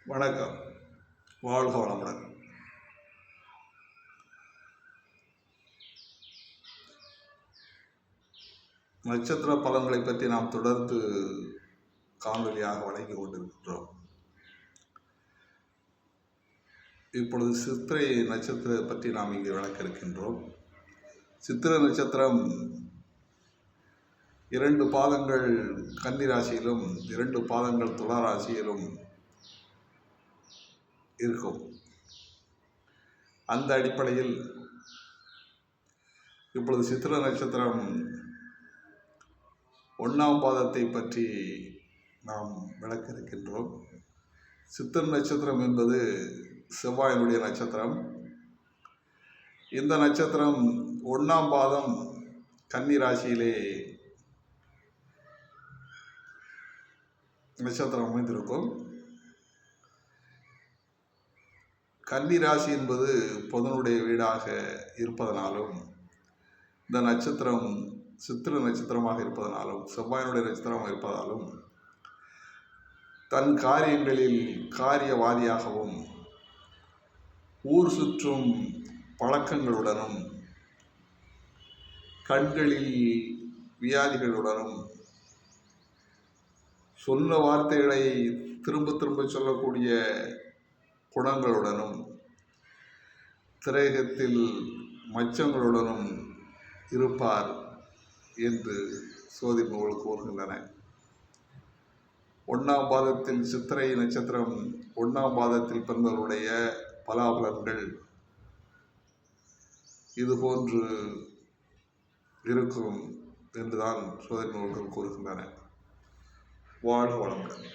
வணக்கம். வாழ்க வளமுடன். நட்சத்திர பலன்களை பற்றி நாம் தொடர்ந்து காணொலியாக வழங்கி கொண்டிருக்கின்றோம். இப்பொழுது சித்திரை நட்சத்திரத்தை பற்றி நாம் இங்கே விளக்க இருக்கின்றோம். சித்திரை நட்சத்திரம் 2 பாதங்கள் கன்னி ராசியிலும் 2 பாதங்கள் துலா ராசியிலும் இருக்கும். அந்த அடிப்படையில் இப்பொழுது சித்திரை நட்சத்திரம் 1ஆம் பாதத்தை பற்றி நாம் விளக்க இருக்கின்றோம். சித்திரை நட்சத்திரம் என்பது செவ்வாயினுடைய நட்சத்திரம். இந்த நட்சத்திரம் 1ஆம் பாதம் கன்னி ராசியிலே நட்சத்திரம் அமைந்திருக்கும். கன்னி ராசி என்பது புதனுடைய வீடாக இருப்பதனாலும், இந்த நட்சத்திரம் சித்திரை நட்சத்திரமாக இருப்பதனாலும், செவ்வாயினுடைய நட்சத்திரமாக இருப்பதாலும், தன் காரியங்களில் காரியவாதியாகவும் ஊர் சுற்றும் பழக்கங்களுடனும் கண்களில் வியாதிகளுடனும் சொன்ன வார்த்தைகளை திரும்ப திரும்ப சொல்லக்கூடிய குணங்களுடனும் திரேகத்தில் மச்சங்களுடனும் இருப்பார் என்று சோதி நூல்கள் கூறுகின்றன. 1ஆம் பாதத்தில் சித்திரை நட்சத்திரம் 1ஆம் பாதத்தில் பிறந்தவருடைய பலாபலன்கள் இதுபோன்று இருக்கும் என்றுதான் சோதி நூல்கள் கூறுகின்றன. வாழ்க வளமுடன்.